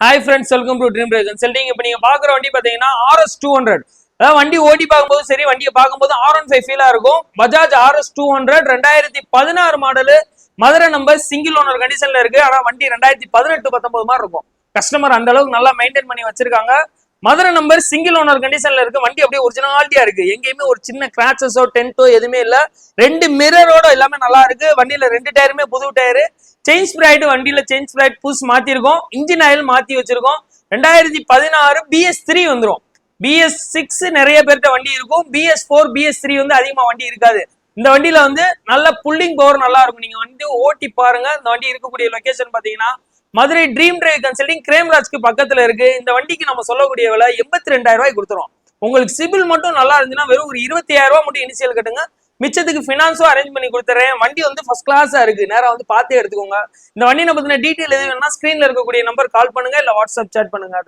Hi friends, welcome to Dream Bajaj Consulting. இப்போ நீங்க பாக்குற வண்டி பாத்தீங்கன்னா RS200. அதாவது வண்டி ஓட்டி பார்க்கும்போது சரி, வண்டியை பார்க்கும்போது R15 ஃபீலா இருக்கும். Bajaj RS200 2016 model, Madurai number, single owner கண்டிஷன்ல இருக்கு. ஆனா வண்டி 2018-19 மாதிரி இருக்கும். கஸ்டமர் அந்த அளவுக்கு நல்லா மெயின்டைன் பண்ணி வச்சிருக்காங்க. மதுரை நம்பர், சிங்கிள் ஓனர் கண்டிஷன்ல இருக்கு. வண்டி அப்படியே ஒரிஜினாலிட்டியா இருக்கு. எங்கேயுமே ஒரு சின்ன கிராச்சஸோ டென்ட்டோ எதுவுமே இல்ல. ரெண்டு மிரரோட எல்லாமே நல்லா இருக்கு. வண்டியில ரெண்டு டயருமே புது டயரு. செயின் ஸ்ப்ரைட், வண்டியில செயின் ஸ்ப்ரைட் புதுசு மாத்திருக்கோம். இன்ஜின் ஆயில் மாத்தி வச்சிருக்கோம். 2016 BS3 வந்துரும். BS6 நிறைய பேர்கிட்ட வண்டி இருக்கும். BS4 BS3 வந்து அதிகமா வண்டி இருக்காது. இந்த வண்டியில வந்து நல்ல புல்லிங் பவர் நல்லா இருக்கும். நீங்க வந்து ஓட்டி பாருங்க. இந்த வண்டி இருக்கக்கூடிய லொகேஷன் பாத்தீங்கன்னா மதுரை ட்ரீம் டிரைவ் கன்சல்டிங் கிரேம்ராஜ்க்கு பக்கத்துல இருக்கு. இந்த வண்டிக்கு நம்ம சொல்லக்கூடிய விலை 82,000 ரூபாய் கொடுத்துரும். உங்களுக்கு சிபில் மட்டும் நல்லா இருந்துச்சுன்னா வெறும் ஒரு 27,000 ரூபாய் மட்டும் இனிஷியல் கட்டுங்க. மிச்சத்துக்கு பினான்ஸும் அரேஞ்ச் பண்ணி கொடுத்துறேன். வண்டி வந்து ஃபர்ஸ்ட் கிளாஸா இருக்கு. நேரா வந்து பார்த்தே எடுத்துக்கோங்க. இந்த வண்டியை பத்தின டீட்டெயில் எது வேணும்னா ஸ்கிரீன்ல இருக்கக்கூடிய நம்பர் கால் பண்ணுங்க, இல்ல வாட்ஸ்அப் சேட் பண்ணுங்க.